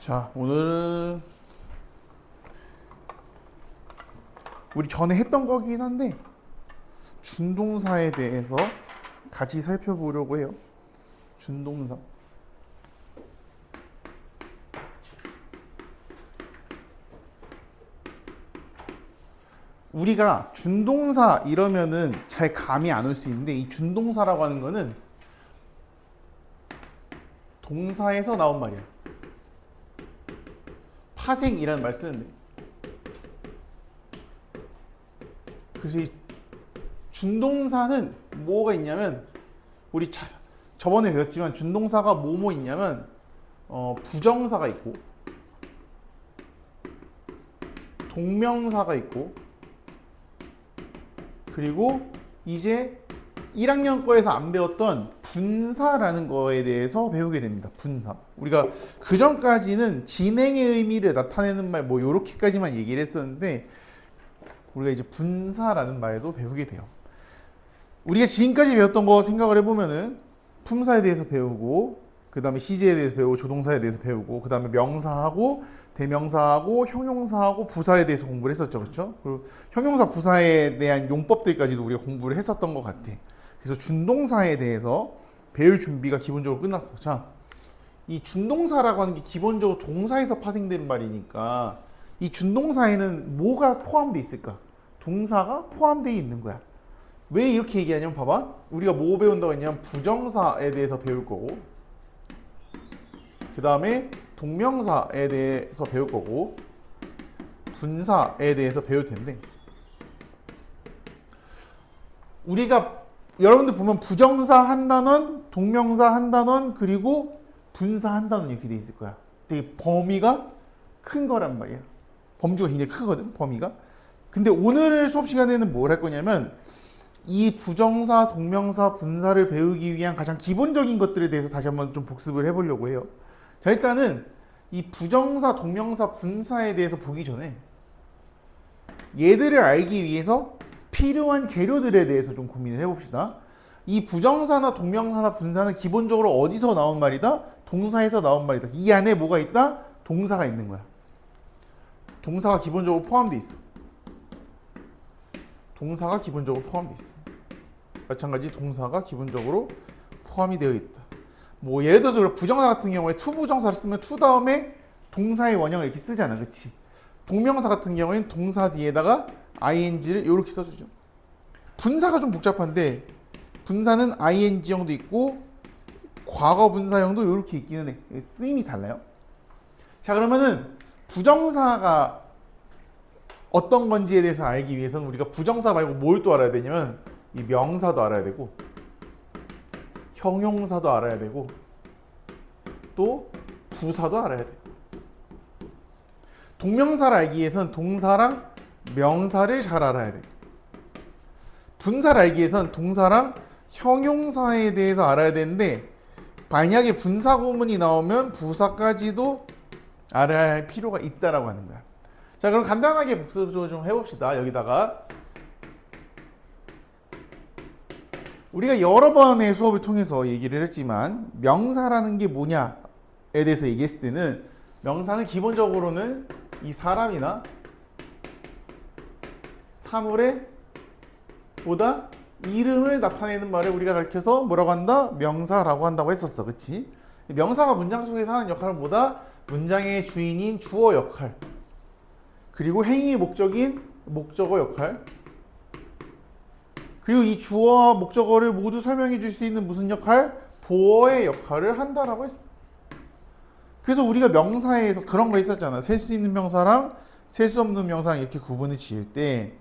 자, 오늘은 우리 전에 했던 거긴 한데 준동사에 대해서 같이 살펴보려고 해요. 준동사. 우리가 준동사 이러면은 잘 감이 안 올 수 있는데, 이 준동사라고 하는 거는 동사에서 나온 말이야. 파생이라는 말 쓰는데, 그래서 이 준동사는 뭐가 있냐면, 우리 저번에 배웠지만 준동사가 뭐뭐 있냐면 부정사가 있고 동명사가 있고, 그리고 이제 1학년 거에서 안 배웠던 분사라는 거에 대해서 배우게 됩니다. 분사. 우리가 그 전까지는 진행의 의미를 나타내는 말 뭐 요렇게까지만 얘기를 했었는데, 우리가 이제 분사라는 말도 배우게 돼요. 우리가 지금까지 배웠던 거 생각을 해보면은 품사에 대해서 배우고, 그 다음에 시제에 대해서 배우고, 조동사에 대해서 배우고, 그 다음에 명사하고 대명사하고 형용사하고 부사에 대해서 공부를 했었죠. 그렇죠? 그리고 형용사 부사에 대한 용법들까지도 우리가 공부를 했었던 것 같아. 그래서 준동사에 대해서 배울 준비가 기본적으로 끝났어. 자, 이 준동사라고 하는 게 기본적으로 동사에서 파생되는 말이니까 이 준동사에는 뭐가 포함되어 있을까? 동사가 포함되어 있는 거야. 왜 이렇게 얘기하냐면, 봐봐. 우리가 뭐 배운다고 했냐면 부정사에 대해서 배울 거고, 그 다음에 동명사에 대해서 배울 거고, 분사에 대해서 배울 텐데, 우리가 여러분들 보면 부정사 한 단원, 동명사 한 단원, 그리고 분사 한 단원 이렇게 돼 있을 거야. 되게 범위가 큰 거란 말이야. 범주가 굉장히 크거든, 범위가. 근데 오늘 수업 시간에는 뭘 할 거냐면, 이 부정사, 동명사, 분사를 배우기 위한 가장 기본적인 것들에 대해서 다시 한번 좀 복습을 해보려고 해요. 자, 일단은 이 부정사, 동명사, 분사에 대해서 보기 전에 얘들을 알기 위해서 필요한 재료들에 대해서 좀 고민을 해봅시다. 이 부정사나 동명사나 분사는 기본적으로 어디서 나온 말이다? 동사에서 나온 말이다. 이 안에 뭐가 있다? 동사가 있는 거야. 동사가 기본적으로 포함되어 있어. 동사가 기본적으로 포함되어 있어. 마찬가지 동사가 기본적으로 포함이 되어 있다. 뭐 예를 들어서 부정사 같은 경우에 투 부정사를 쓰면 투 다음에 동사의 원형을 이렇게 쓰잖아. 그치? 동명사 같은 경우에는 동사 뒤에다가 ing를 이렇게 써주죠. 분사가 좀 복잡한데, 분사는 ing형도 있고 과거 분사형도 이렇게 있기는 해. 쓰임이 달라요. 자, 그러면은 부정사가 어떤 건지에 대해서 알기 위해서는 우리가 부정사 말고 뭘 또 알아야 되냐면, 이 명사도 알아야 되고 형용사도 알아야 되고 또 부사도 알아야 돼. 동명사를 알기 위해서는 동사랑 명사를 잘 알아야 돼. 분사를 알기 위해서는 동사랑 형용사에 대해서 알아야 되는데, 만약에 분사 구문이 나오면 부사까지도 알아야 할 필요가 있다라고 하는 거야. 자, 그럼 간단하게 복습을 좀 해봅시다. 여기다가 우리가 여러 번의 수업을 통해서 얘기를 했지만, 명사라는 게 뭐냐에 대해서 얘기했을 때는, 명사는 기본적으로는 이 사람이나 사물의 보다 이름을 나타내는 말을 우리가 가르쳐서 뭐라고 한다? 명사라고 한다고 했었어. 그치? 명사가 문장 속에서 하는 역할은 뭐다? 문장의 주인인 주어 역할, 그리고 행위의 목적인 목적어 역할, 그리고 이 주어와 목적어를 모두 설명해 줄 수 있는 무슨 역할? 보어의 역할을 한다라고 했어. 그래서 우리가 명사에서 그런 거 있었잖아. 셀 수 있는 명사랑 셀 수 없는 명사랑 이렇게 구분을 지을 때,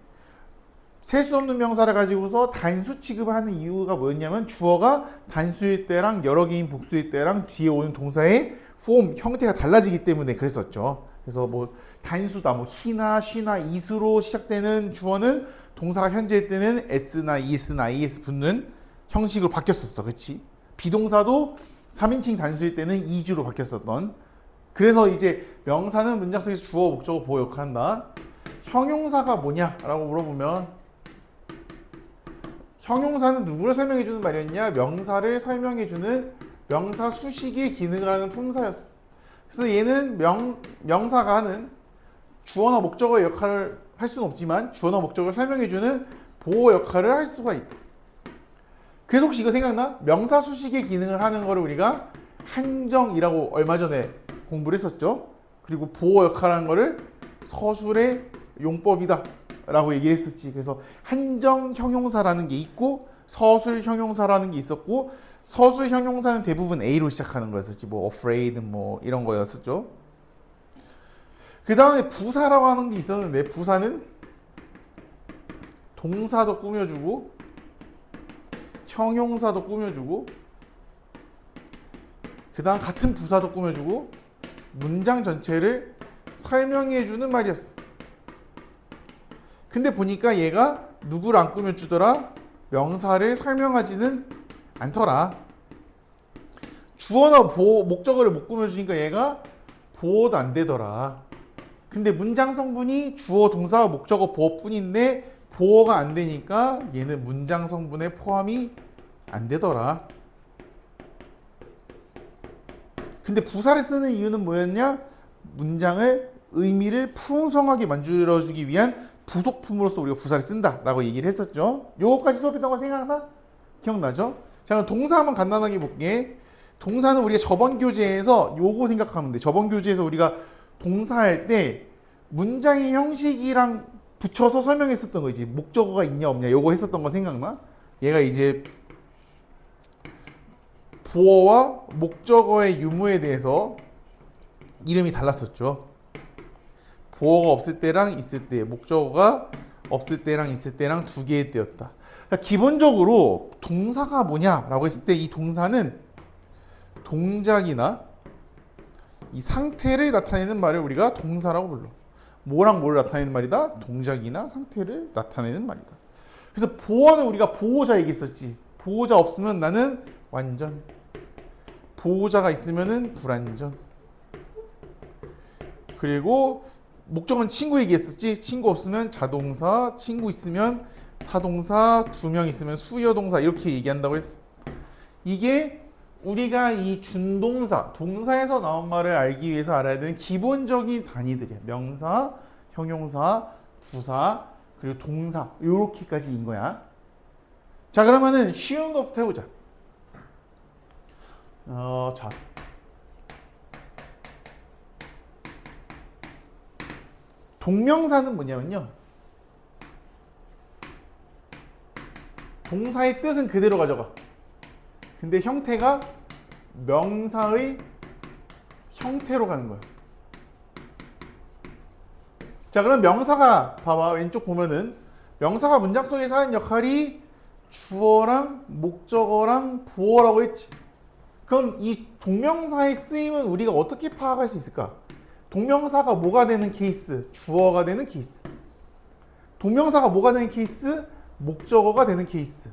셀 수 없는 명사를 가지고서 단수 취급을 하는 이유가 뭐였냐면, 주어가 단수일 때랑 여러 개인 복수일 때랑 뒤에 오는 동사의 폼, 형태가 달라지기 때문에 그랬었죠. 그래서 뭐 단수다, 뭐 he나 she나 is로 시작되는 주어는 동사가 현재일 때는 s나 es나 is 붙는 형식으로 바뀌었었어. 그치? 비동사도 3인칭 단수일 때는 is로 바뀌었었던. 그래서 이제 명사는 문장 속에서 주어, 목적어, 보어 역할을 한다. 형용사가 뭐냐라고 물어보면, 형용사는 누구를 설명해주는 말이었냐? 명사를 설명해주는 명사 수식의 기능을 하는 품사였어. 그래서 얘는 명사가 하는 주어나 목적어의 역할을 할 수는 없지만 주어나 목적어를 설명해주는 보호 역할을 할 수가 있다. 그래서 혹시 이거 생각나? 명사 수식의 기능을 하는 거를 우리가 한정이라고 얼마 전에 공부를 했었죠. 그리고 보호 역할을 하는 거를 서술의 용법이다 라고 얘기를 했었지. 그래서 한정 형용사라는 게 있고 서술 형용사라는 게 있었고, 서술 형용사는 대부분 A로 시작하는 거였었지. 뭐 afraid 뭐 이런 거였었죠. 그 다음에 부사라고 하는 게 있었는데, 부사는 동사도 꾸며주고 형용사도 꾸며주고 그 다음 같은 부사도 꾸며주고 문장 전체를 설명해주는 말이었어. 근데 보니까 얘가 누구를 안 꾸며주더라? 명사를 설명하지는 않더라. 주어나 목적어를 못 꾸며주니까 얘가 보호도 안 되더라. 근데 문장 성분이 주어, 동사, 목적어, 보어뿐인데 보호가 안 되니까 얘는 문장 성분에 포함이 안 되더라. 근데 부사를 쓰는 이유는 뭐였냐? 문장을 의미를 풍성하게 만들어주기 위한 부속품으로서 우리가 부사를 쓴다라고 얘기를 했었죠. 요거까지 수업했던 거 생각나? 기억나죠? 자, 그럼 동사 한번 간단하게 볼게. 동사는 우리가 저번 교재에서 요거 생각하면 돼. 저번 교재에서 우리가 동사할 때 문장의 형식이랑 붙여서 설명했었던 거지. 목적어가 있냐 없냐 요거 했었던 거 생각나? 얘가 이제 보어와 목적어의 유무에 대해서 이름이 달랐었죠. 보어가 없을 때랑 있을 때, 목적어가 없을 때랑 있을 때랑 두 개의 때였다. 그러니까 기본적으로 동사가 뭐냐라고 했을 때 이 동사는 동작이나 이 상태를 나타내는 말을 우리가 동사라고 불러. 뭐랑 뭘 나타내는 말이다? 동작이나 상태를 나타내는 말이다. 그래서 보어는 우리가 보호자 얘기했었지. 보호자 없으면 나는 완전, 보호자가 있으면은 불완전. 그리고 목적은 친구 얘기했었지. 친구 없으면 자동사, 친구 있으면 타동사, 두 명 있으면 수여동사 이렇게 얘기한다고 했어. 이게 우리가 이 준동사, 동사에서 나온 말을 알기 위해서 알아야 되는 기본적인 단위들이야. 명사, 형용사, 부사, 그리고 동사 이렇게까지인 거야. 자, 그러면은 쉬운 것부터 해보자. 자, 동명사는 뭐냐면요, 동사의 뜻은 그대로 가져가. 근데 형태가 명사의 형태로 가는 거야. 자, 그럼 명사가 봐봐. 왼쪽 보면은 명사가 문장 속에서 하는 역할이 주어랑 목적어랑 보어라고 했지. 그럼 이 동명사의 쓰임은 우리가 어떻게 파악할 수 있을까? 동명사가 뭐가 되는 케이스? 주어가 되는 케이스. 동명사가 뭐가 되는 케이스? 목적어가 되는 케이스.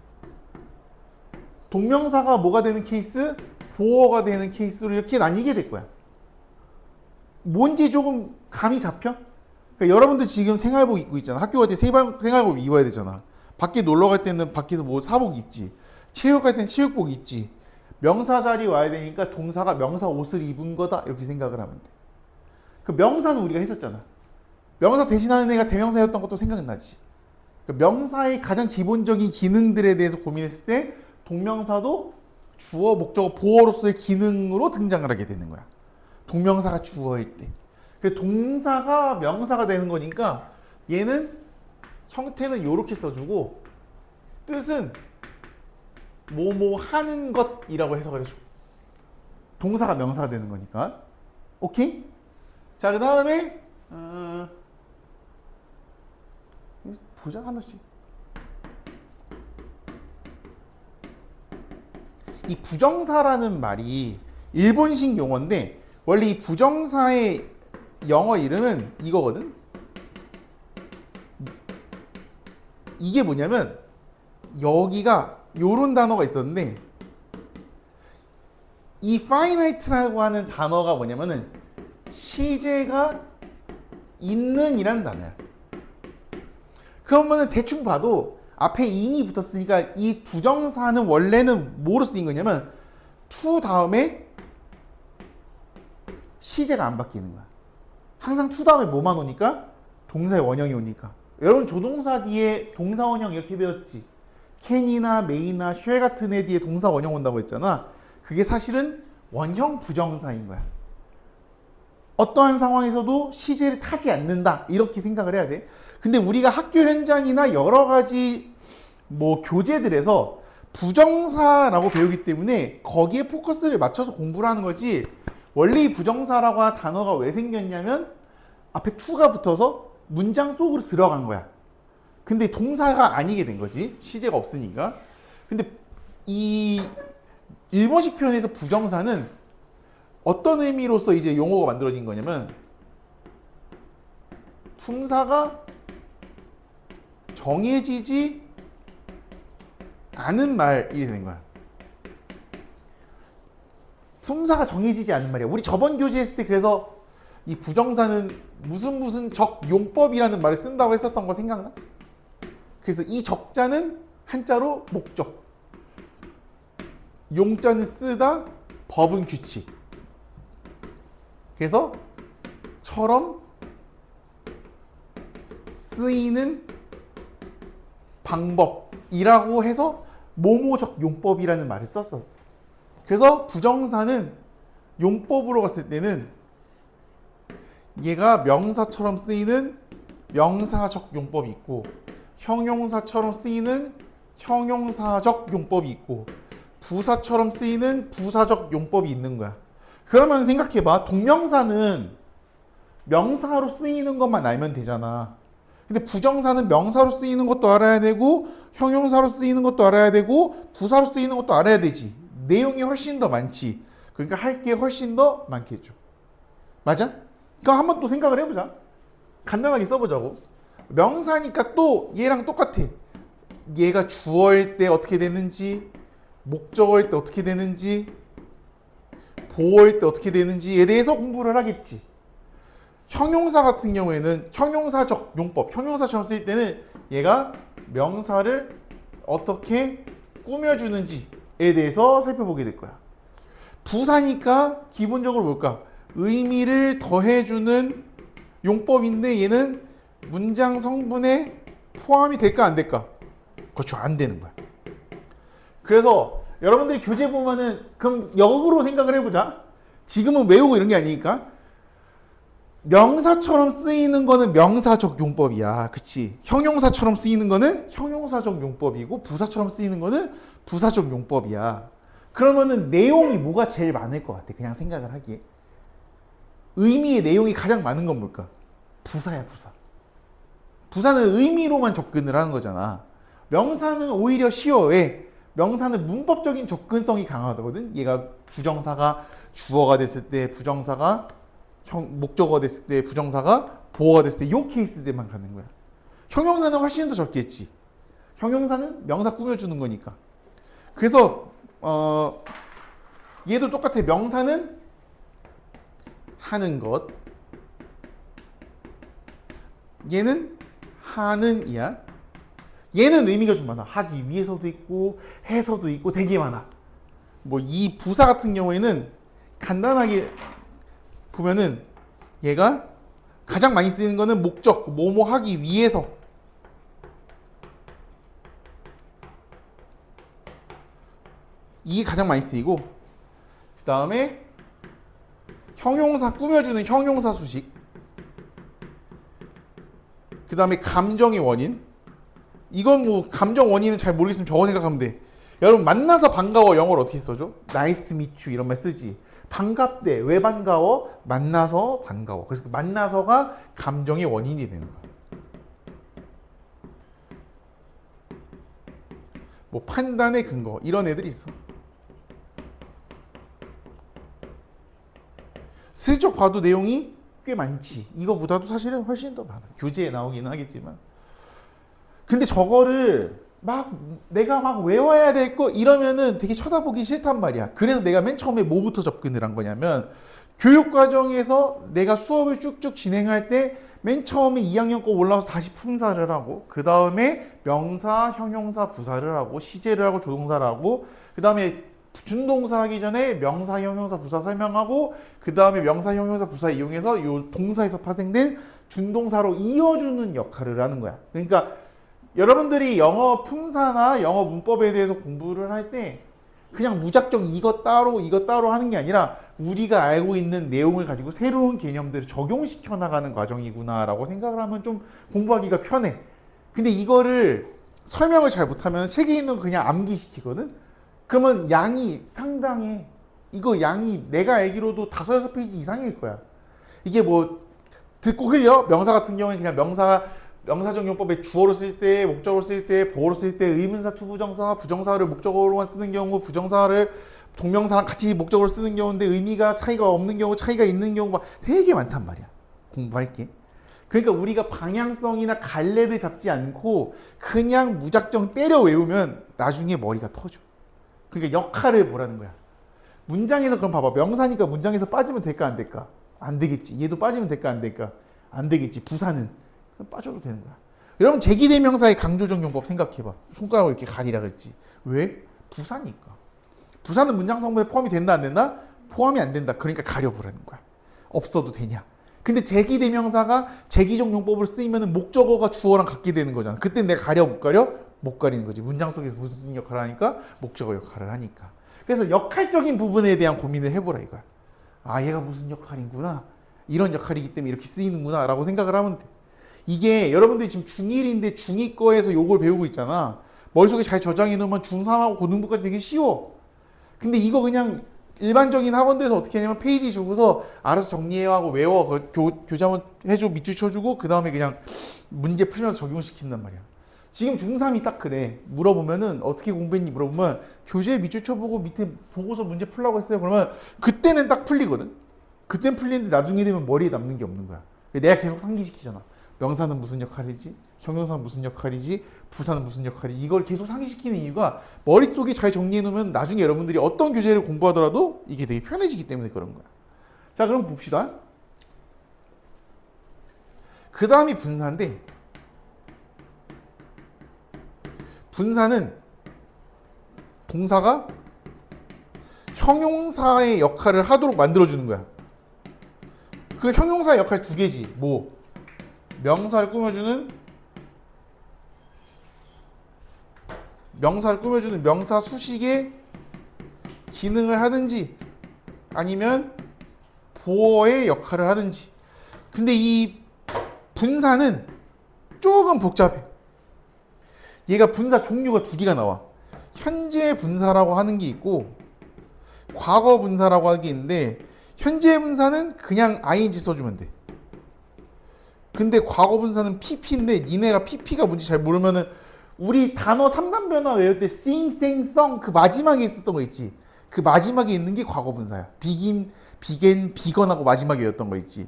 동명사가 뭐가 되는 케이스? 보어가 되는 케이스로 이렇게 나뉘게 될 거야. 뭔지 조금 감이 잡혀? 그러니까 여러분들 지금 생활복 입고 있잖아. 학교 갈 때 생활복 입어야 되잖아. 밖에 놀러 갈 때는 밖에서 뭐 사복 입지. 체육 갈 때는 체육복 입지. 명사 자리 와야 되니까 동사가 명사 옷을 입은 거다 이렇게 생각을 하면 돼. 그 명사는 우리가 했었잖아. 명사 대신하는 애가 대명사였던 것도 생각나지. 그 명사의 가장 기본적인 기능들에 대해서 고민했을 때 동명사도 주어, 목적어, 보어로서의 기능으로 등장을 하게 되는 거야. 동명사가 주어일 때. 그래서 동사가 명사가 되는 거니까 얘는 형태는 이렇게 써주고 뜻은 뭐뭐 하는 것이라고 해석을 해줘. 동사가 명사가 되는 거니까. 오케이? 자, 그 다음에 보자 하나씩. 이 부정사라는 말이 일본식 용어인데 원래 이 부정사의 영어 이름은 이거거든. 이게 뭐냐면 여기가 요런 단어가 있었는데 이 finite라고 하는 단어가 뭐냐면은 시제가 있는 이란 단어야. 그러면은 대충 봐도 앞에 in이 붙었으니까 이 부정사는 원래는 뭐로 쓰인 거냐면 to 다음에 시제가 안 바뀌는 거야. 항상 to 다음에 뭐만 오니까? 동사의 원형이 오니까. 여러분 조동사 뒤에 동사 원형 이렇게 배웠지? can이나 may나 shall 같은 애 뒤에 동사 원형 온다고 했잖아. 그게 사실은 원형 부정사인 거야. 어떠한 상황에서도 시제를 타지 않는다 이렇게 생각을 해야 돼. 근데 우리가 학교 현장이나 여러 가지 뭐 교재들에서 부정사라고 배우기 때문에 거기에 포커스를 맞춰서 공부를 하는 거지. 원래 이 부정사라고 하는 단어가 왜 생겼냐면 앞에 to가 붙어서 문장 속으로 들어간 거야. 근데 동사가 아니게 된 거지. 시제가 없으니까. 근데 이 일본식 표현에서 부정사는 어떤 의미로서 이제 용어가 만들어진 거냐면 품사가 정해지지 않은 말이 되는 거야. 품사가 정해지지 않은 말이야. 우리 저번 교재 했을 때 그래서 이 부정사는 무슨 적용법이라는 말을 쓴다고 했었던 거 생각나? 그래서 이 적자는 한자로 목적, 용자는 쓰다, 법은 규칙. 그래서 처럼 쓰이는 방법이라고 해서 모모적 용법이라는 말을 썼었어. 그래서 부정사는 용법으로 갔을 때는 얘가 명사처럼 쓰이는 명사적 용법이 있고 형용사처럼 쓰이는 형용사적 용법이 있고 부사처럼 쓰이는 부사적 용법이 있는 거야. 그러면 생각해봐. 동명사는 명사로 쓰이는 것만 알면 되잖아. 근데 부정사는 명사로 쓰이는 것도 알아야 되고 형용사로 쓰이는 것도 알아야 되고 부사로 쓰이는 것도 알아야 되지. 내용이 훨씬 더 많지. 그러니까 할 게 훨씬 더 많겠죠. 맞아? 그럼 한번 또 생각을 해보자. 간단하게 써보자고. 명사니까 또 얘랑 똑같아. 얘가 주어일 때 어떻게 되는지, 목적어일 때 어떻게 되는지, 보어일 때 어떻게 되는지에 대해서 공부를 하겠지. 형용사 같은 경우에는 형용사적 용법, 형용사처럼 쓰일 때는 얘가 명사를 어떻게 꾸며주는지에 대해서 살펴보게 될 거야. 부사니까 기본적으로 뭘까? 의미를 더해주는 용법인데 얘는 문장 성분에 포함이 될까 안 될까? 그렇죠. 안 되는 거야. 그래서 여러분들이 교재 보면은 그럼 역으로 생각을 해보자. 지금은 외우고 이런 게 아니니까 명사처럼 쓰이는 거는 명사적 용법이야. 그치? 형용사처럼 쓰이는 거는 형용사적 용법이고 부사처럼 쓰이는 거는 부사적 용법이야. 그러면은 내용이 뭐가 제일 많을 것 같아? 그냥 생각을 하기에. 의미의 내용이 가장 많은 건 뭘까? 부사야, 부사. 부사는 의미로만 접근을 하는 거잖아. 명사는 오히려 쉬워. 왜? 명사는 문법적인 접근성이 강하거든. 얘가 부정사가 주어가 됐을 때, 부정사가 목적어가 됐을 때, 부정사가 보어가 됐을 때 이 케이스들만 가는 거야. 형용사는 훨씬 더 적겠지. 형용사는 명사 꾸며주는 거니까. 그래서 얘도 똑같아. 명사는 하는 것. 얘는 하는 이야. 얘는 의미가 좀 많아. 하기 위해서도 있고 해서도 있고 되게 많아. 뭐 이 부사 같은 경우에는 간단하게 보면은 얘가 가장 많이 쓰이는 거는 목적, 뭐뭐 하기 위해서. 이게 가장 많이 쓰이고 그 다음에 형용사 꾸며주는 형용사 수식, 그 다음에 감정의 원인. 이건 뭐 감정 원인은 잘 모르겠으면 저거 생각하면 돼. 여러분 만나서 반가워 영어로 어떻게 써줘? Nice to meet you 이런 말 쓰지. 반갑대. 왜 반가워? 만나서 반가워. 그래서 그 만나서가 감정의 원인이 되는 거야. 뭐 판단의 근거 이런 애들이 있어. 슬쩍 봐도 내용이 꽤 많지. 이거보다도 사실은 훨씬 더 많아. 교재에 나오기는 하겠지만. 근데 저거를 막 내가 막 외워야 될 거 이러면은 되게 쳐다보기 싫단 말이야. 그래서 내가 맨 처음에 뭐부터 접근을 한 거냐면 교육 과정에서 내가 수업을 쭉쭉 진행할 때 맨 처음에 2학년 거 올라와서 다시 품사를 하고 그 다음에 명사, 형용사, 부사를 하고 시제를 하고 조동사를 하고 그 다음에 준동사 하기 전에 명사, 형용사, 부사 설명하고 그 다음에 명사, 형용사, 부사 이용해서 요 동사에서 파생된 준동사로 이어주는 역할을 하는 거야. 그러니까 여러분들이 영어 품사나 영어 문법에 대해서 공부를 할 때 그냥 무작정 이것 따로 하는 게 아니라 우리가 알고 있는 내용을 가지고 새로운 개념들을 적용시켜 나가는 과정이구나라고 생각을 하면 좀 공부하기가 편해. 근데 이거를 설명을 잘 못하면 책에 있는 거 그냥 암기시키거든? 그러면 양이 상당해. 이거 양이 내가 알기로도 5-6페이지 이상일 거야. 이게 뭐 듣고 흘려? 명사 같은 경우는 그냥 명사적 용법에 주어로 쓸 때, 목적어로 쓸 때, 보어로 쓸 때, 의문사, 투부정사, 부정사를 목적어로만 쓰는 경우, 부정사를 동명사랑 같이 목적어로 쓰는 경우인데 의미가 차이가 없는 경우, 차이가 있는 경우가 되게 많단 말이야. 공부할 게. 그러니까 우리가 방향성이나 갈래를 잡지 않고 그냥 무작정 때려 외우면 나중에 머리가 터져. 그러니까 역할을 보라는 거야. 문장에서 그럼 봐봐. 명사니까 문장에서 빠지면 될까 안 될까? 안 되겠지. 얘도 빠지면 될까 안 될까? 안 되겠지. 부사는 빠져도 되는 거야. 여러분 제기대명사의 강조적 용법 생각해봐. 손가락으로 이렇게 가리라 그랬지. 왜? 부사니까. 부사는 문장 성분에 포함이 된다 안 된다? 포함이 안 된다. 그러니까 가려보라는 거야. 없어도 되냐. 근데 제기대명사가 제기적 용법을 쓰이면 목적어가 주어랑 같게 되는 거잖아. 그때 내가 가려 못 가려? 못 가리는 거지. 문장 속에서 무슨 역할을 하니까? 목적어 역할을 하니까. 그래서 역할적인 부분에 대한 고민을 해보라 이거야. 아 얘가 무슨 역할이구나. 이런 역할이기 때문에 이렇게 쓰이는구나 라고 생각을 하면 돼. 이게 여러분들이 지금 중1인데 중2 거에서 요걸 배우고 있잖아. 머릿속에 잘 저장해 놓으면 중3하고 고등부까지 되게 쉬워. 근데 이거 그냥 일반적인 학원들에서 어떻게 하냐면 페이지 주고서 알아서 정리해하고 외워. 교자문 해줘 밑줄 쳐주고 그 다음에 그냥 문제 풀면서 적용시킨단 말이야. 지금 중3이 딱 그래. 물어보면은 어떻게 공부했니 물어보면 교재에 밑줄 쳐보고 밑에 보고서 문제 풀라고 했어요. 그러면 그때는 딱 풀리거든. 그때는 풀리는데 나중에 되면 머리에 남는 게 없는 거야. 내가 계속 상기시키잖아. 명사는 무슨 역할이지? 형용사는 무슨 역할이지? 부사는 무슨 역할이지? 이걸 계속 상기시키는 이유가 머릿속에 잘 정리해 놓으면 나중에 여러분들이 어떤 교재를 공부하더라도 이게 되게 편해지기 때문에 그런 거야. 자, 그럼 봅시다. 그 다음이 분사인데 분사는 동사가 형용사의 역할을 하도록 만들어주는 거야. 그 형용사의 역할 두 개지. 뭐? 명사를 꾸며주는 명사 수식의 기능을 하든지 아니면 보어의 역할을 하든지. 근데 이 분사는 조금 복잡해. 얘가 분사 종류가 두 개가 나와. 현재 분사라고 하는 게 있고 과거 분사라고 하는 게 있는데 현재 분사는 그냥 ing 써주면 돼. 근데 과거 분사는 pp인데 니네가 pp가 뭔지 잘 모르면은 우리 단어 3단 변화 외울 때 sing, sang, song 그 마지막에 있었던 거 있지. 그 마지막에 있는 게 과거 분사야. begin, began, begon하고 마지막에 외웠던 거 있지.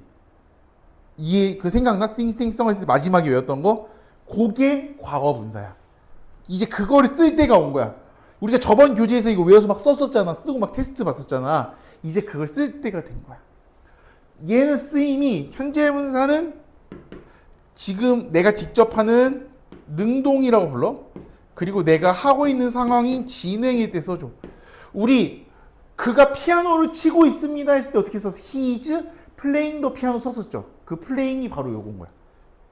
이해 그 생각나? sing, sang, song 했을 때 마지막에 외웠던 거? 그게 과거 분사야. 이제 그거를 쓸 때가 온 거야. 우리가 저번 교재에서 이거 외워서 막 썼었잖아. 쓰고 막 테스트 봤었잖아. 이제 그걸 쓸 때가 된 거야. 얘는 쓰임이 현재 분사는 지금 내가 직접 하는 능동이라고 불러. 그리고 내가 하고 있는 상황인 진행일 때 써줘. 우리 그가 피아노를 치고 있습니다 했을 때 어떻게 썼어? He is playing the piano 썼었죠. 그 playing이 바로 요건 거야.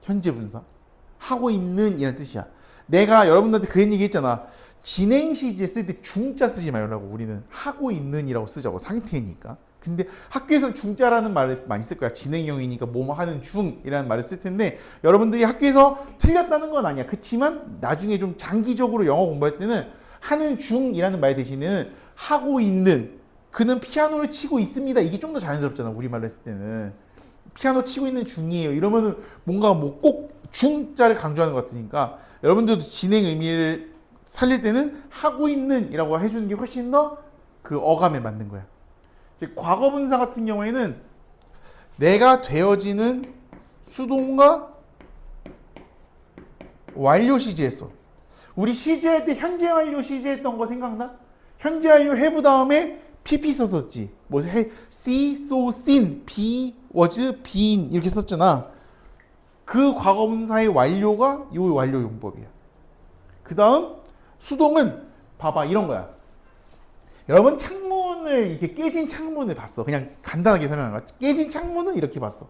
현재 분사. 하고 있는 이라는 뜻이야. 내가 여러분들한테 그런 얘기 했잖아. 진행 시제 쓸 때 중자 쓰지 말라고. 우리는 하고 있는 이라고 쓰자고. 상태니까. 근데 학교에서는 중자라는 말을 많이 쓸 거야. 진행형이니까 뭐뭐 하는 중이라는 말을 쓸 텐데 여러분들이 학교에서 틀렸다는 건 아니야. 그렇지만 나중에 좀 장기적으로 영어 공부할 때는 하는 중이라는 말 대신에는 하고 있는 그는 피아노를 치고 있습니다. 이게 좀 더 자연스럽잖아. 우리말로 했을 때는 피아노 치고 있는 중이에요. 이러면은 뭔가 뭐 꼭 중자를 강조하는 것 같으니까 여러분들도 진행 의미를 살릴 때는 하고 있는 이라고 해주는 게 훨씬 더 그 어감에 맞는 거야. 과거 분사 같은 경우에는 내가 되어지는 수동과 완료 시제했어. 우리 시제할 때 현재 완료 시제했던 거 생각나? 현재 완료 have 다음에 pp 썼었지. 뭐 see, saw, seen, be, was, been 이렇게 썼잖아. 그 과거 분사의 완료가 이 완료 용법이야. 그 다음 수동은 봐봐 이런 거야. 여러분 창문을 이렇게 깨진 창문을 봤어. 그냥 간단하게 설명한 거야. 깨진 창문은 이렇게 봤어.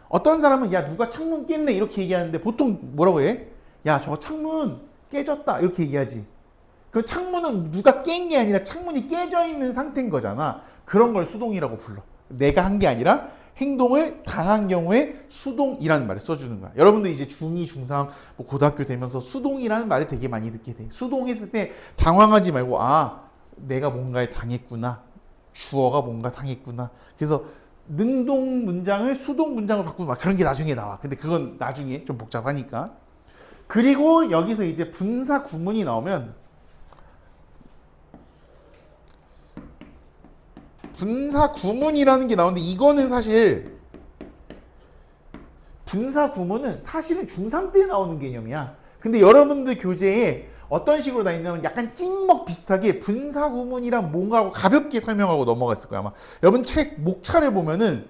어떤 사람은 야 누가 창문 깼네 이렇게 얘기하는데 보통 뭐라고 해? 야 저거 창문 깨졌다 이렇게 얘기하지. 그 창문은 누가 깬 게 아니라 창문이 깨져 있는 상태인 거잖아. 그런 걸 수동이라고 불러. 내가 한 게 아니라 행동을 당한 경우에 수동이라는 말을 써주는 거야. 여러분들 이제 중2, 중3, 뭐 고등학교 되면서 수동이라는 말을 되게 많이 듣게 돼. 수동했을 때 당황하지 말고 아 내가 뭔가에 당했구나. 주어가 뭔가 당했구나. 그래서 능동 문장을 수동 문장으로 바꾸는 막 그런 게 나중에 나와. 근데 그건 나중에 좀 복잡하니까. 그리고 여기서 이제 분사 구문이 나오면 분사 구문이라는 게 나오는데 이거는 사실 분사 구문은 사실은 중3 때 나오는 개념이야. 근데 여러분들 교재에 어떤 식으로 나 있냐면 약간 찍먹 비슷하게 분사 구문이란 뭔가 하고 가볍게 설명하고 넘어갔을 거야 아마. 여러분 책 목차를 보면은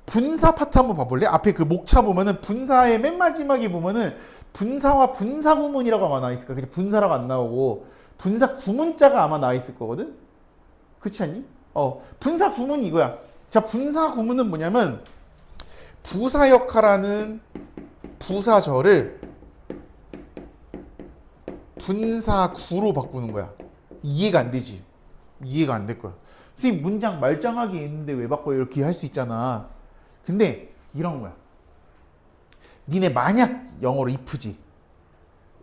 분사 파트 한번 봐볼래? 앞에 그 목차 보면은 분사의 맨 마지막에 보면은 분사와 분사 구문이라고 아마 나와 있을 거야. 근데 분사라고 안 나오고 분사 구문자가 아마 나와 있을 거거든. 그렇지 않니? 분사 구문이 이거야. 자, 분사 구문은 뭐냐면 부사 역할하는 부사절을 분사구로 바꾸는 거야. 이해가 안 되지? 이해가 안 될 거야. 선생님 문장 말짱하게 있는데 왜 바꿔? 이렇게 할 수 있잖아. 근데 이런 거야. 니네 만약 영어로 if지.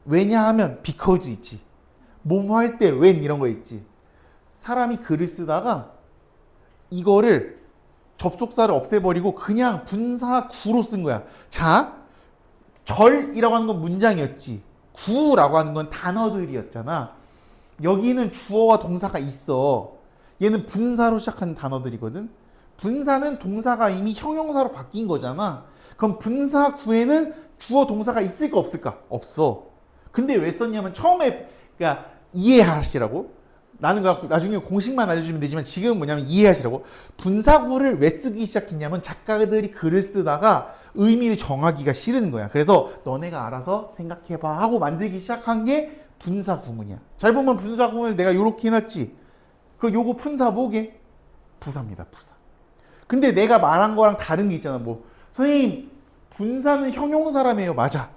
왜냐하면 because 있지. 뭐뭐 할 때 when 이런 거 있지. 사람이 글을 쓰다가 이거를 접속사를 없애버리고 그냥 분사구로 쓴 거야. 자, 절이라고 하는 건 문장이었지. 구라고 하는 건 단어들이었잖아. 여기는 주어와 동사가 있어. 얘는 분사로 시작하는 단어들이거든. 분사는 동사가 이미 형용사로 바뀐 거잖아. 그럼 분사구에는 주어 동사가 있을까 없을까? 없어. 근데 왜 썼냐면 처음에 그러니까 이해하시라고. 나는 나중에 공식만 알려주면 되지만 지금은 뭐냐면 이해하시라고. 분사구를 왜 쓰기 시작했냐면 작가들이 글을 쓰다가 의미를 정하기가 싫은 거야. 그래서 너네가 알아서 생각해봐 하고 만들기 시작한 게 분사구문이야. 잘 보면 분사구문을 내가 요렇게 해놨지. 그 요거 분사 뭐게? 부사입니다. 부사. 근데 내가 말한 거랑 다른 게 있잖아. 뭐 선생님 분사는 형용사라며요. 맞아.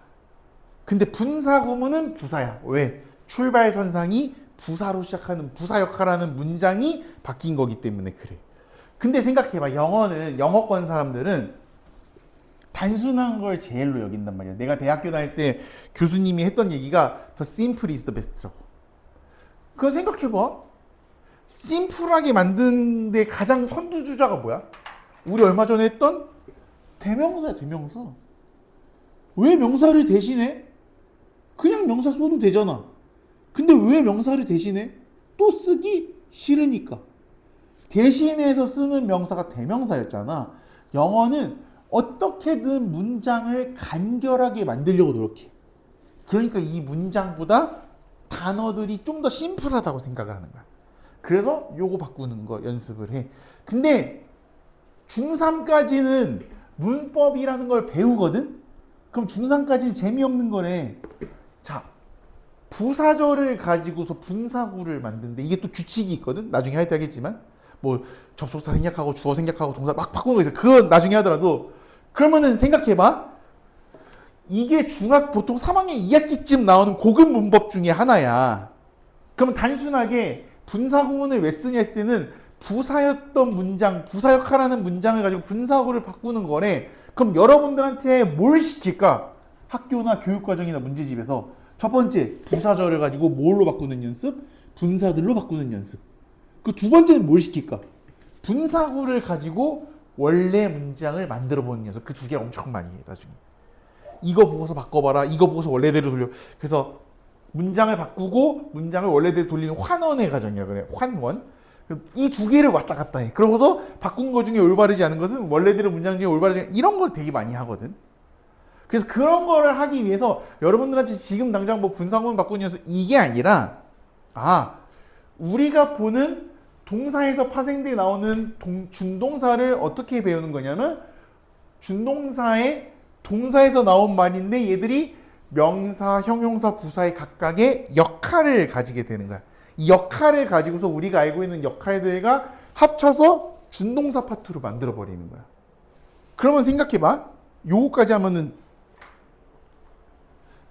근데 분사구문은 부사야. 왜? 출발선상이 부사로 시작하는 부사 역할하는 문장이 바뀐 거기 때문에 그래. 근데 생각해봐. 영어는 영어권 사람들은 단순한 걸 제일로 여긴단 말이야. 내가 대학교 다닐 때 교수님이 했던 얘기가 The simple is the best라고. 그거 생각해봐. 심플하게 만드는 데 가장 선두주자가 뭐야? 우리 얼마 전에 했던 대명사야. 대명사. 왜 명사를 대신해? 그냥 명사 써도 되잖아. 근데 왜 명사를 대신해? 또 쓰기 싫으니까. 대신해서 쓰는 명사가 대명사였잖아. 영어는 어떻게든 문장을 간결하게 만들려고 노력해. 그러니까 이 문장보다 단어들이 좀 더 심플하다고 생각을 하는 거야. 그래서 요거 바꾸는 거 연습을 해. 근데 중3까지는 문법이라는 걸 배우거든? 그럼 중3까지는 재미없는 거래. 자, 부사절을 가지고서 분사구를 만드는데 이게 또 규칙이 있거든? 나중에 할 때 하겠지만 뭐 접속사 생략하고 주어 생략하고 동사 막 바꾸는 거 있어. 그건 나중에 하더라도 그러면은 생각해봐. 이게 중학 보통 3학년 2학기쯤 나오는 고급 문법 중에 하나야. 그럼 단순하게 분사구문을 왜 쓰냐 했을 때는 부사였던 문장, 부사 역할하는 문장을 가지고 분사구를 바꾸는 거래. 그럼 여러분들한테 뭘 시킬까? 학교나 교육과정이나 문제집에서 첫 번째 부사절을 가지고 뭘로 바꾸는 연습? 분사들로 바꾸는 연습. 그 두 번째는 뭘 시킬까? 분사구를 가지고 원래 문장을 만들어 보는 연습. 그 두 개 엄청 많이 해 나중에. 이거 보고서 바꿔봐라. 이거 보고서 원래대로 돌려. 그래서 문장을 바꾸고 문장을 원래대로 돌리는 환원의 과정이라 그래. 환원. 이 두 개를 왔다 갔다 해. 그러고서 바꾼 거 중에 올바르지 않은 것은 원래대로 문장 중에 올바르지 않은 이런 걸 되게 많이 하거든. 그래서 그런 거를 하기 위해서 여러분들한테 지금 당장 뭐 분사구문 바꾸는 연습 이게 아니라 우리가 보는 동사에서 파생돼 나오는 준동사를 어떻게 배우는 거냐면 준동사의 동사에서 나온 말인데 얘들이 명사, 형용사, 부사의 각각의 역할을 가지게 되는 거야. 이 역할을 가지고서 우리가 알고 있는 역할들과 합쳐서 준동사 파트로 만들어 버리는 거야. 그러면 생각해봐. 요거까지 하면은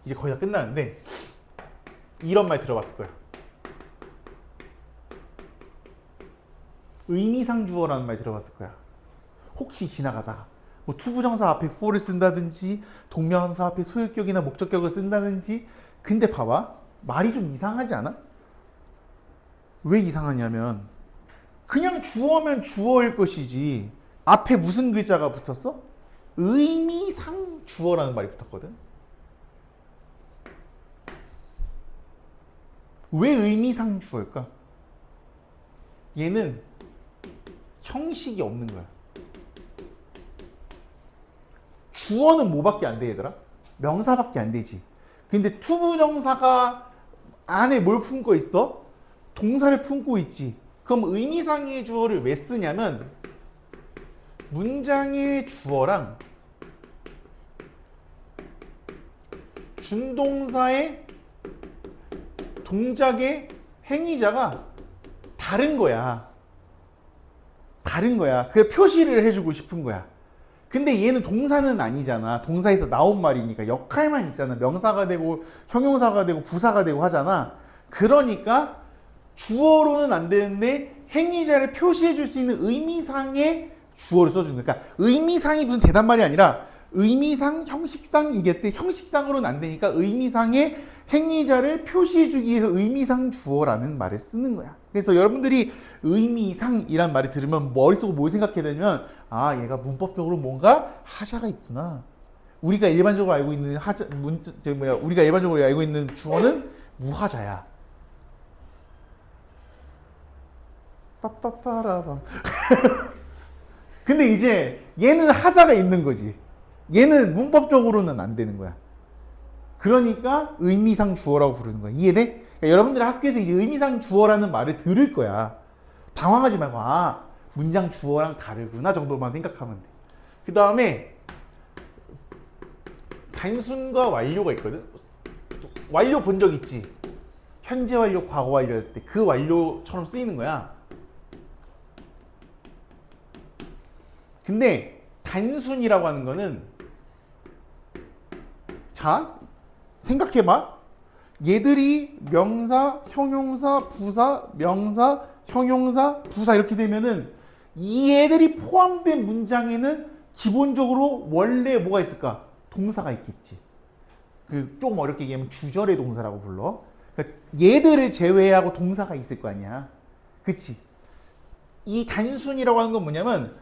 이제 거의 다 끝나는데 이런 말 들어봤을 거야. 의미상 주어라는 말 들어봤을 거야. 혹시 지나가다가 뭐 투부정사 앞에 for를 쓴다든지 동명사 앞에 소유격이나 목적격을 쓴다든지. 근데 봐봐, 말이 좀 이상하지 않아? 왜 이상하냐면 그냥 주어면 주어일 것이지 앞에 무슨 글자가 붙었어? 의미상 주어라는 말이 붙었거든. 왜 의미상 주어일까? 얘는 형식이 없는 거야. 주어는 뭐밖에 안 돼, 얘들아? 명사밖에 안 되지. 근데 투부정사가 안에 뭘 품고 있어? 동사를 품고 있지. 그럼 의미상의 주어를 왜 쓰냐면 문장의 주어랑 준동사의 동작의 행위자가 다른 거야. 다른 거야. 그래서 표시를 해주고 싶은 거야. 근데 얘는 동사는 아니잖아. 동사에서 나온 말이니까 역할만 있잖아. 명사가 되고 형용사가 되고 부사가 되고 하잖아. 그러니까 주어로는 안 되는데 행위자를 표시해 줄 수 있는 의미상의 주어를 써주는 거야. 그러니까 의미상이 무슨 대단말이 아니라 의미상, 형식상 이게 형식상으로는 안 되니까 의미상의 행위자를 표시해 주기 위해서 의미상 주어라는 말을 쓰는 거야. 그래서 여러분들이 의미상이란 말을 들으면 머릿속으로 뭘 생각해야 되냐면 아, 얘가 문법적으로 뭔가 하자가 있구나. 우리가 일반적으로 알고 있는 우리가 일반적으로 알고 있는 주어는 무하자야. 빠빠빠라밤. 근데 이제 얘는 하자가 있는 거지. 얘는 문법적으로는 안 되는 거야. 그러니까 의미상 주어라고 부르는 거야. 이해돼? 그러니까 여러분들이 학교에서 이제 의미상 주어라는 말을 들을 거야. 당황하지 말고 아, 문장 주어랑 다르구나 정도만 생각하면 돼. 그 다음에 단순과 완료가 있거든. 완료 본 적 있지? 현재 완료, 과거 완료할 때 그 완료처럼 쓰이는 거야. 근데 단순이라고 하는 거는 자, 생각해봐. 얘들이 명사, 형용사, 부사, 명사, 형용사, 부사 이렇게 되면은 이 애들이 포함된 문장에는 기본적으로 원래 뭐가 있을까? 동사가 있겠지. 그 조금 어렵게 얘기하면 주절의 동사라고 불러. 그러니까 얘들을 제외하고 동사가 있을 거 아니야. 그치? 이 단순이라고 하는 건 뭐냐면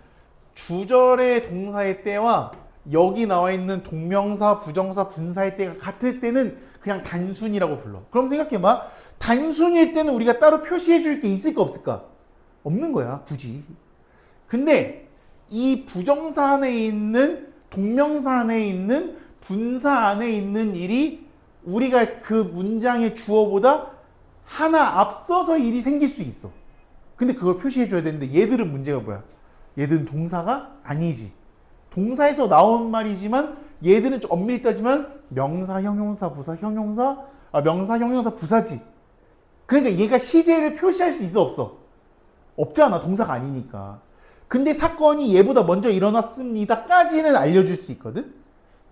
주절의 동사의 때와 여기 나와 있는 동명사, 부정사, 분사의 때가 같을 때는 그냥 단순이라고 불러. 그럼 생각해봐. 단순일 때는 우리가 따로 표시해 줄 게 있을까 없을까? 없는 거야, 굳이. 근데 이 부정사 안에 있는 동명사 안에 있는 분사 안에 있는 일이 우리가 그 문장의 주어보다 하나 앞서서 일이 생길 수 있어. 근데 그걸 표시해 줘야 되는데 얘들은 문제가 뭐야? 얘들은 동사가 아니지. 동사에서 나온 말이지만 얘들은 좀 엄밀히 따지면 명사, 형용사, 부사, 명사, 형용사, 부사지. 그러니까 얘가 시제를 표시할 수 있어 없어? 없잖아. 동사가 아니니까. 근데 사건이 얘보다 먼저 일어났습니다 까지는 알려줄 수 있거든.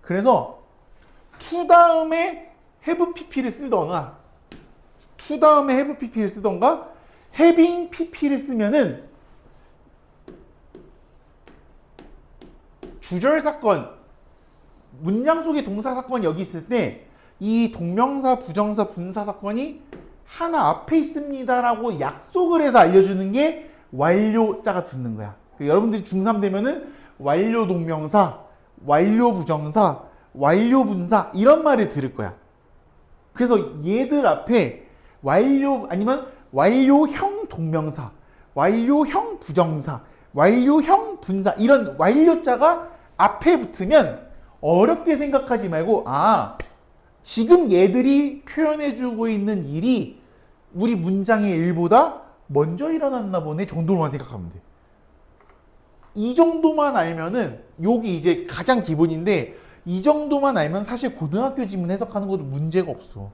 그래서 to 다음에 have pp를 쓰던가 to 다음에 have pp를 쓰던가 having pp를 쓰면은 주절 사건, 문장 속에 동사 사건이 여기 있을 때 이 동명사, 부정사, 분사 사건이 하나 앞에 있습니다라고 약속을 해서 알려주는 게 완료자가 붙는 거야. 그러니까 여러분들이 중3 되면은 완료 동명사, 완료 부정사, 완료 분사 이런 말을 들을 거야. 그래서 얘들 앞에 완료 아니면 완료형 동명사, 완료형 부정사, 완료형 분사 이런 완료자가 앞에 붙으면 어렵게 생각하지 말고 아, 지금 얘들이 표현해주고 있는 일이 우리 문장의 일보다 먼저 일어났나 보네 정도로만 생각하면 돼. 이 정도만 알면은 여기 이제 가장 기본인데 이 정도만 알면 사실 고등학교 지문 해석하는 것도 문제가 없어.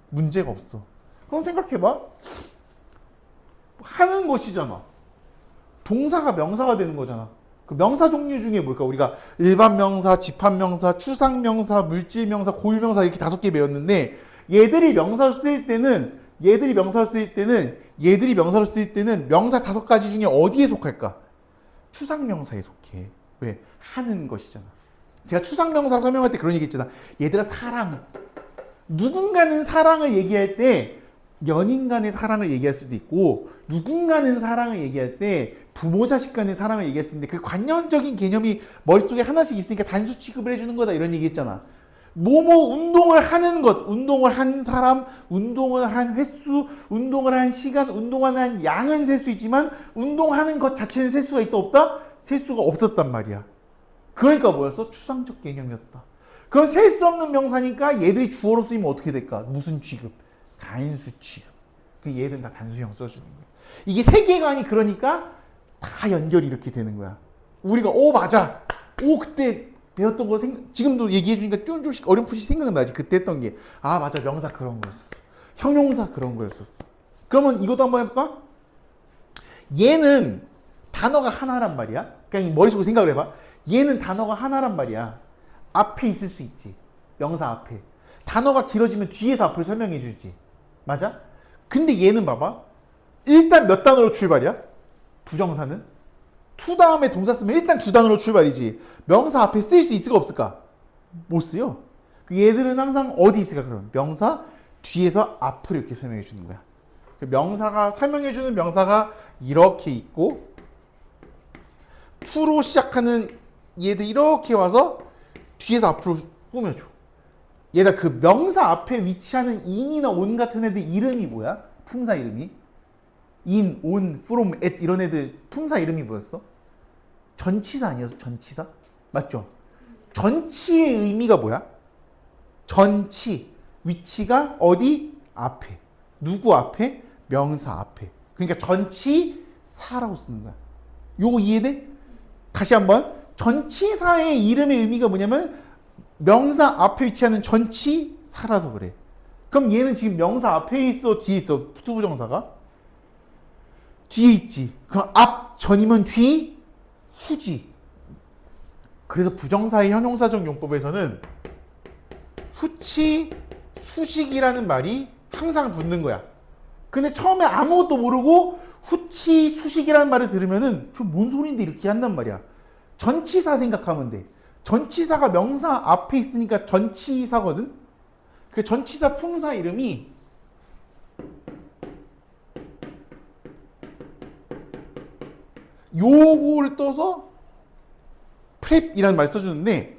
문제가 없어. 그럼 생각해봐. 하는 것이잖아. 동사가 명사가 되는 거잖아. 그 명사 종류 중에 뭘까? 우리가 일반 명사, 집합 명사, 추상 명사, 물질 명사, 고유 명사 이렇게 5개 배웠는데 얘들이 명사로 쓰일 때는 명사 5가지 중에 어디에 속할까? 추상 명사에 속해. 왜? 하는 것이잖아. 제가 추상 명사 설명할 때 그런 얘기 했잖아. 얘들아 사랑. 누군가는 사랑을 얘기할 때 연인 간의 사랑을 얘기할 수도 있고 누군가는 사랑을 얘기할 때 부모 자식 간의 사랑을 얘기할 수 있는데 그 관념적인 개념이 머릿속에 하나씩 있으니까 단수 취급을 해주는 거다 이런 얘기 했잖아. 뭐뭐 운동을 하는 것, 운동을 한 사람, 운동을 한 횟수, 운동을 한 시간, 운동을 한 양은 셀 수 있지만 운동하는 것 자체는 셀 수가 있다 없다? 셀 수가 없었단 말이야. 그러니까 뭐였어? 추상적 개념이었다. 그건 셀 수 없는 명사니까 얘들이 주어로 쓰이면 어떻게 될까? 무슨 취급? 단수 취급. 그 얘들은 다 단수형 써주는 거야. 이게 세계관이 그러니까 다 연결이 이렇게 되는 거야. 우리가 맞아. 그때 배웠던 거 지금도 얘기해 주니까 쫄쫄씩 어렴풋이 생각나지. 그때 했던 게 맞아 명사 그런 거였었어. 형용사 그런 거였었어. 그러면 이것도 한번 해볼까? 얘는 단어가 하나란 말이야. 그냥 머릿속으로 생각을 해봐. 얘는 단어가 하나란 말이야. 앞에 있을 수 있지. 명사 앞에. 단어가 길어지면 뒤에서 앞을 설명해 주지. 맞아? 근데 얘는 봐봐. 일단 몇 단어로 출발이야? 부정사는? to 다음에 동사 쓰면 일단 2단어로 출발이지. 명사 앞에 쓰일 수 있을까 없을까? 못 쓰요. 얘들은 항상 어디 있을까 그럼? 명사 뒤에서 앞을 이렇게 설명해 주는 거야. 명사가 설명해 주는 명사가 이렇게 있고 to로 시작하는 얘들 이렇게 와서 뒤에서 앞으로 꾸며줘. 얘가 그 명사 앞에 위치하는 in이나 on 같은 애들 이름이 뭐야? 품사 이름이? in, on, from, at 이런 애들 품사 이름이 뭐였어? 전치사 아니었어? 전치사? 맞죠? 전치의 의미가 뭐야? 전치. 위치가 어디? 앞에. 누구 앞에? 명사 앞에. 그러니까 전치사라고 쓰는 거야. 요거 이해돼? 다시 한번. 전치사의 이름의 의미가 뭐냐면 명사 앞에 위치하는 전치사라서 그래. 그럼 얘는 지금 명사 앞에 있어? 뒤에 있어? 투부정사가? 뒤에 있지. 그럼 앞, 전이면 뒤, 후지. 그래서 부정사의 형용사적 용법에서는 후치, 수식이라는 말이 항상 붙는 거야. 근데 처음에 아무것도 모르고 후치, 수식이라는 말을 들으면은 저 뭔 소린데 이렇게 한단 말이야. 전치사 생각하면 돼. 전치사가 명사 앞에 있으니까 전치사거든. 그 전치사 품사 이름이 요거를 떠서 프랩이라는 말 써주는데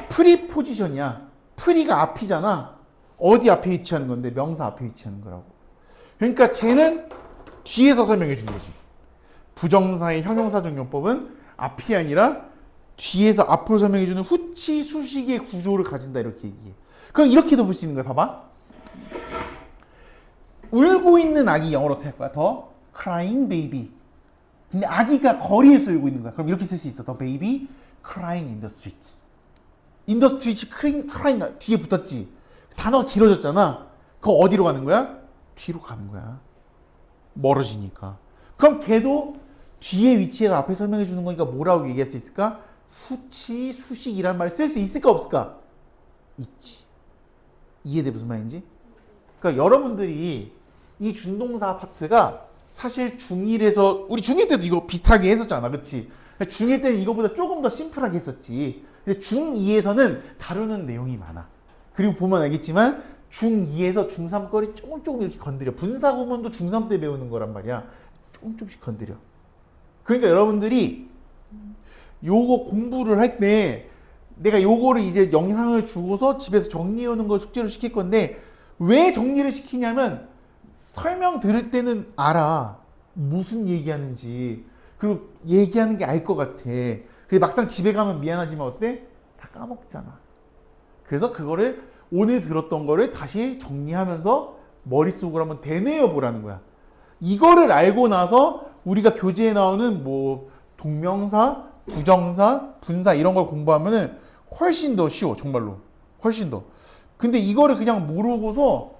프리포지션이야. 프리가 앞이잖아. 어디 앞에 위치하는 건데? 명사 앞에 위치하는 거라고. 그러니까 쟤는 뒤에서 설명해 주는 거지. 부정사의 형용사적 용법은 앞이 아니라 뒤에서 앞으로 설명해 주는 후치 수식의 구조를 가진다 이렇게 얘기해. 그럼 이렇게도 볼 수 있는 거야. 봐봐. 울고 있는 아기 영어로 어떻게 할 거야? The crying baby. 근데 아기가 거리에서 울고 있는 거야. 그럼 이렇게 쓸 수 있어. The baby crying in the streets. In the streets crying 뒤에 붙었지. 단어가 길어졌잖아. 그거 어디로 가는 거야? 뒤로 가는 거야. 멀어지니까. 그럼 걔도 뒤에 위치해서 앞에 설명해 주는 거니까 뭐라고 얘기할 수 있을까? 후치, 수식이란 말을 쓸 수 있을까 없을까? 있지. 이해돼 무슨 말인지? 그러니까 여러분들이 이 준동사 파트가 사실 중1에서 우리 중1 때도 이거 비슷하게 했었잖아. 그치? 중1 때는 이거보다 조금 더 심플하게 했었지. 근데 중2에서는 다루는 내용이 많아. 그리고 보면 알겠지만 중2에서 중3 거리 조금 이렇게 건드려. 분사 구문도 중3 때 배우는 거란 말이야. 조금씩 건드려. 그러니까 여러분들이 요거 공부를 할 때 내가 요거를 이제 영상을 주고서 집에서 정리해오는 걸 숙제로 시킬 건데 왜 정리를 시키냐면 설명 들을 때는 알아. 무슨 얘기하는지. 그리고 얘기하는 게 알 것 같아. 근데 막상 집에 가면 미안하지만 어때? 다 까먹잖아. 그래서 그거를 오늘 들었던 거를 다시 정리하면서 머릿속으로 한번 되뇌어 보라는 거야. 이거를 알고 나서 우리가 교재에 나오는 뭐 동명사, 부정사, 분사 이런 걸 공부하면은 훨씬 더 쉬워. 정말로. 훨씬 더. 근데 이거를 그냥 모르고서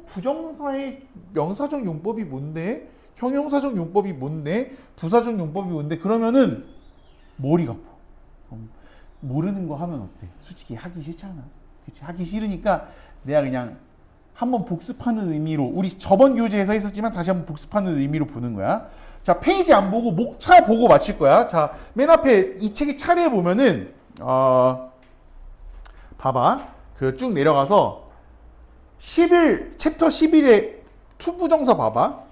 부정사의 명사적 용법이 뭔데? 형용사적 용법이 뭔데? 부사적 용법이 뭔데? 그러면은 머리가 아파. 모르는 거 하면 어때? 솔직히 하기 싫잖아. 그치? 하기 싫으니까 내가 그냥 한번 복습하는 의미로, 우리 저번 교재에서 했었지만 다시 한번 복습하는 의미로 보는 거야. 자, 페이지 안 보고 목차 보고 맞힐 거야. 자, 맨 앞에 이 책의 차례에 보면은 봐봐. 그 쭉 내려가서 챕터 11의 투부정사 봐봐.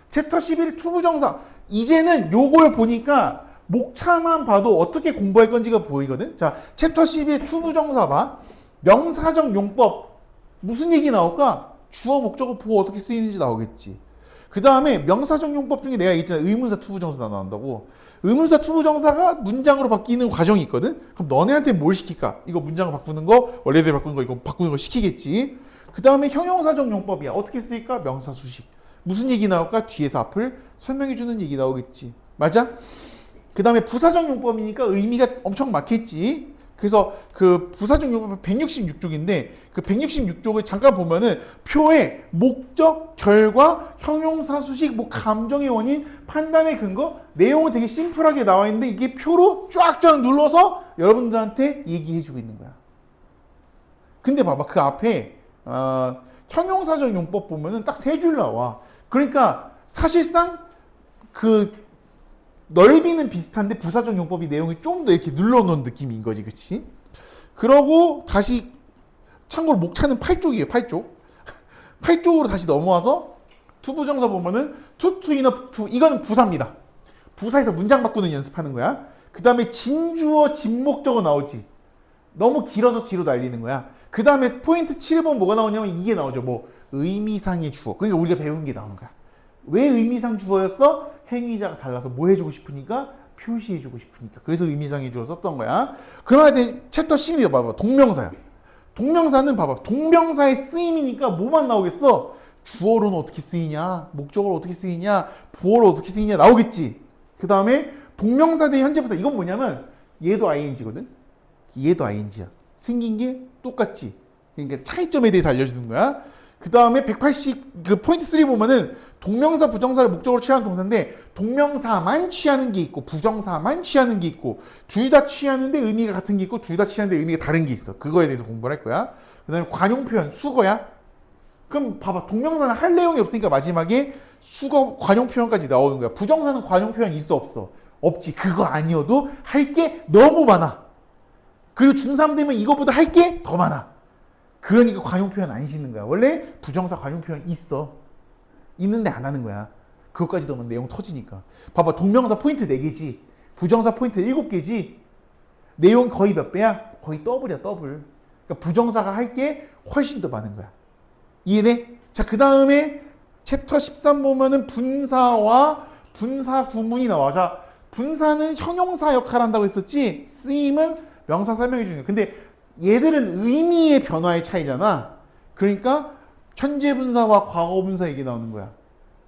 챕터 11의 투부정사. 이제는 요걸 보니까 목차만 봐도 어떻게 공부할 건지가 보이거든. 자, 챕터 12의 투부정사 봐. 명사적 용법. 무슨 얘기 나올까? 주어, 목적어, 보고 어떻게 쓰이는지 나오겠지. 그 다음에 명사적 용법 중에 내가 얘기했잖아. 의문사, 투부정사 나온다고. 의문사, 투부정사가 문장으로 바뀌는 과정이 있거든. 그럼 너네한테 뭘 시킬까? 이거 문장을 바꾸는 거, 원래대로 바꾸는 거, 이거 바꾸는 거 시키겠지. 그 다음에 형용사적 용법이야. 어떻게 쓰일까? 명사, 수식. 무슨 얘기 나올까? 뒤에서 앞을 설명해주는 얘기 나오겠지. 맞아? 그 다음에 부사적 용법이니까 의미가 엄청 많겠지. 그래서 그 부사적 용법은 166쪽인데 그 166쪽을 잠깐 보면은 표에 목적, 결과, 형용사, 수식, 뭐 감정의 원인, 판단의 근거, 내용은 되게 심플하게 나와 있는데 이게 표로 쫙쫙 눌러서 여러분들한테 얘기해주고 있는 거야. 근데 봐봐, 그 앞에 형용사적 용법 보면은 딱 세 줄 나와. 그러니까 사실상 그 넓이는 비슷한데 부사적 용법이 내용이 좀 더 이렇게 눌러놓은 느낌인 거지, 그치? 그러고 다시 참고로 목차는 8쪽이에요, 8쪽. 8쪽으로 다시 넘어와서 투부정사 보면은 투 이너 투 이거는 부사입니다. 부사에서 문장 바꾸는 연습하는 거야. 그 다음에 진주어, 진목적어 나오지. 너무 길어서 뒤로 날리는 거야. 그 다음에 포인트 7번 뭐가 나오냐면 이게 나오죠. 뭐 의미상의 주어. 그러니까 우리가 배운 게 나오는 거야. 왜 의미상 주어였어? 행위자가 달라서 뭐 해주고 싶으니까? 표시해주고 싶으니까. 그래서 의미상의 주어 썼던 거야. 그러면 챕터 12 봐봐. 동명사야. 동명사는 봐봐. 동명사의 쓰임이니까 뭐만 나오겠어? 주어로는 어떻게 쓰이냐? 목적어로 어떻게 쓰이냐? 보어로 어떻게 쓰이냐? 나오겠지. 그 다음에 동명사 대 현재부사. 이건 뭐냐면 얘도 ing거든. 얘도 ing야. 생긴 게 똑같지. 그러니까 차이점에 대해서 알려주는 거야. 그 다음에 180, 그 포인트 3 보면은 동명사, 부정사를 목적으로 취하는 동사인데 동명사만 취하는 게 있고 부정사만 취하는 게 있고 둘 다 취하는데 의미가 같은 게 있고 둘 다 취하는데 의미가 다른 게 있어. 그거에 대해서 공부를 할 거야. 그 다음에 관용 표현, 수거야. 그럼 봐봐. 동명사는 할 내용이 없으니까 마지막에 수거, 관용 표현까지 나오는 거야. 부정사는 관용 표현 있어, 없어? 없지. 그거 아니어도 할 게 너무 많아. 그리고 중3 되면 이거보다 할 게 더 많아. 그러니까 관용 표현 안 싣는 거야. 원래 부정사 관용 표현 있어. 있는데 안 하는 거야. 그것까지 넣으면 내용 터지니까. 봐봐. 동명사 포인트 4개지. 부정사 포인트 7개지. 내용 거의 몇 배야? 거의 더블이야, 더블. 그러니까 부정사가 할 게 훨씬 더 많은 거야. 이해돼? 자, 그 다음에 챕터 13 보면은 분사와 분사 구문이 나와. 자, 분사는 형용사 역할을 한다고 했었지. 쓰임은 명사 설명해 주는 거야. 근데 얘들은 의미의 변화의 차이잖아. 그러니까 현재 분사와 과거 분사 얘기 나오는 거야.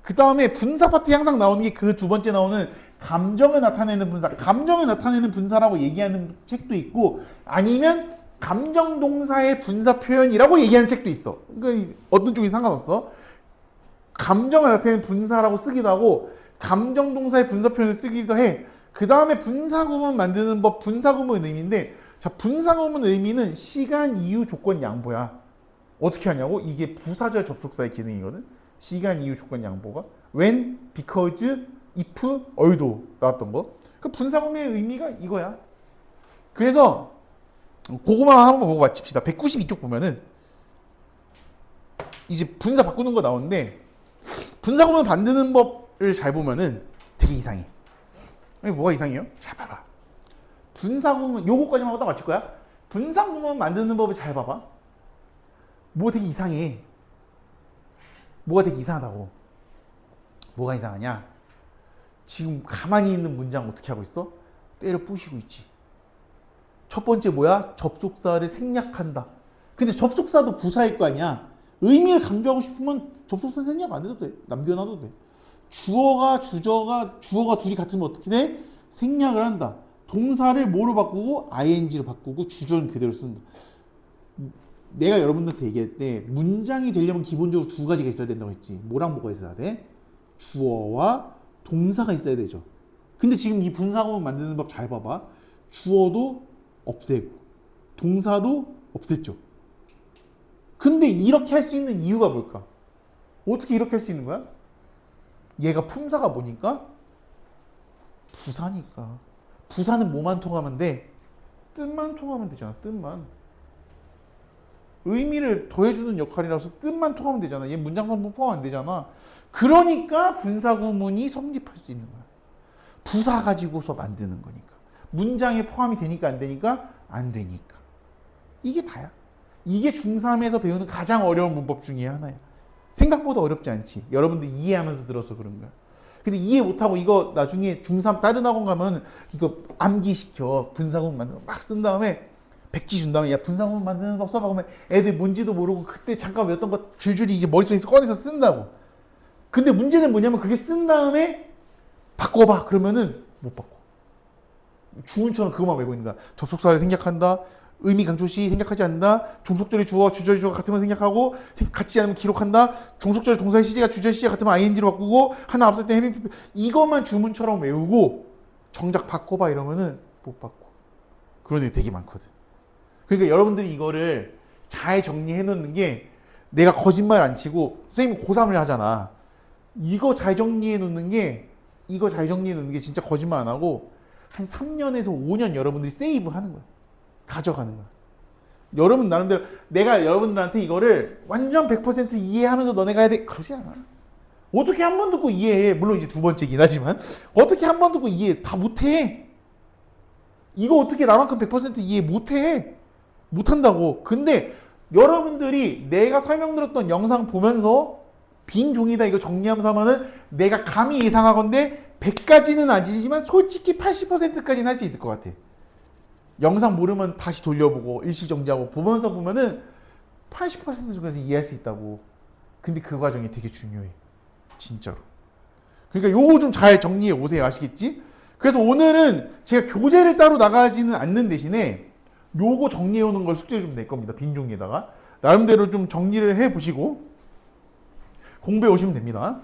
그 다음에 분사 파트 항상 나오는 게 그 두 번째 나오는 감정을 나타내는 분사. 감정을 나타내는 분사라고 얘기하는 책도 있고 아니면 감정 동사의 분사 표현이라고 얘기하는 책도 있어. 그러니까 어떤 쪽이 상관없어. 감정을 나타내는 분사라고 쓰기도 하고 감정 동사의 분사 표현을 쓰기도 해. 그 다음에 분사구문 만드는 법, 분사구문 의미인데 자, 분사구문 의미는 시간, 이유, 조건, 양보야. 어떻게 하냐고? 이게 부사절 접속사의 기능이거든. 시간, 이유, 조건, 양보가 when, because, if, although 나왔던 거. 그 분사구문의 의미가 이거야. 그래서 그거만 한번 보고 마칩시다. 192쪽 보면은 이제 분사 바꾸는 거 나오는데 분사구문 만드는 법을 잘 보면은 되게 이상해. 뭐가 이상해요? 잘 봐봐. 분사구문 요거까지만 하고 딱 맞출 거야. 분사구문 만드는 법을 잘 봐봐. 뭐 되게 이상해. 뭐가 되게 이상하다고. 뭐가 이상하냐? 지금 가만히 있는 문장 어떻게 하고 있어? 때려 부시고 있지. 첫 번째 뭐야? 접속사를 생략한다. 근데 접속사도 부사일 거 아니야. 의미를 강조하고 싶으면 접속사 생략 안 해도 돼. 남겨놔도 돼. 주어가 주어가 둘이 같으면 어떻게 돼? 생략을 한다. 동사를 뭐로 바꾸고 ing로 바꾸고 주절은 그대로 쓴다. 내가 여러분들한테 얘기할 때 문장이 되려면 기본적으로 두 가지가 있어야 된다고 했지. 뭐랑 뭐가 있어야 돼? 주어와 동사가 있어야 되죠. 근데 지금 이 분사구문 만드는 법 잘 봐봐. 주어도 없애고 동사도 없앴죠. 근데 이렇게 할 수 있는 이유가 뭘까? 어떻게 이렇게 할 수 있는 거야? 얘가 품사가 뭐니까? 부사니까. 부사는 뭐만 통하면 돼? 뜻만 통하면 되잖아. 뜻만. 의미를 더해주는 역할이라서 뜻만 통하면 되잖아. 얘 문장성분 포함 안 되잖아. 그러니까 분사구문이 성립할 수 있는 거야. 부사 가지고서 만드는 거니까. 문장에 포함이 되니까 안 되니까 안 되니까. 이게 다야. 이게 중3에서 배우는 가장 어려운 문법 중에 하나야. 생각보다 어렵지 않지. 여러분들 이해하면서 들어서 그런 거야. 근데 이해 못하고 이거 나중에 중3 다른 학원 가면 이거 암기시켜. 분사구문 만들어 막 쓴 다음에 백지 준 다음에 야 분사구문 만드는 거 써봐. 그러면 애들 뭔지도 모르고 그때 잠깐 외웠던 거 줄줄이 이제 머릿속에서 꺼내서 쓴다고. 근데 문제는 뭐냐면 그게 쓴 다음에 바꿔봐. 그러면은 못 바꿔. 주문처럼 그것만 외우고 있는 거야. 접속사를 생략한다. 의미 강조시 생략하지 않는다. 종속절이 주어, 주절이 주어 같으면 생략하고 같지 않으면 기록한다. 종속절이 동사의 시제가 주절 시제 같으면 ing로 바꾸고 하나 앞설 때 해밍 이것만 주문처럼 외우고 정작 바꿔봐 이러면은 못 바꿔. 그런 애 되게 많거든. 그러니까 여러분들이 이거를 잘 정리해 놓는 게 내가 거짓말 안 치고 선생님 고3을 하잖아. 이거 잘 정리해 놓는 게 진짜 거짓말 안 하고 한 3년에서 5년 여러분들이 세이브 하는 거야. 가져가는 거야. 여러분 나름대로 내가 여러분들한테 이거를 완전 100% 이해하면서 너네가 해야 돼. 그러지 않아. 어떻게 한 번 듣고 이해해. 물론 이제 두 번째긴 하지만 어떻게 한 번 듣고 이해 다 못해. 이거 어떻게 나만큼 100% 이해 못해. 못한다고. 근데 여러분들이 내가 설명드렸던 영상 보면서 빈 종이다 이거 정리하면서 하면은 내가 감히 예상하건대 100까지는 아니지만 솔직히 80%까지는 할 수 있을 것 같아. 영상 모르면 다시 돌려보고 일시정지하고 보면서 보면은 80% 정도에서 이해할 수 있다고. 근데 그 과정이 되게 중요해. 진짜로. 그러니까 요거 좀 잘 정리해 오세요. 아시겠지? 그래서 오늘은 제가 교재를 따로 나가지는 않는 대신에 요거 정리해 오는 걸 숙제를 좀 낼 겁니다. 빈 종이에다가. 나름대로 좀 정리를 해 보시고 공부해 오시면 됩니다.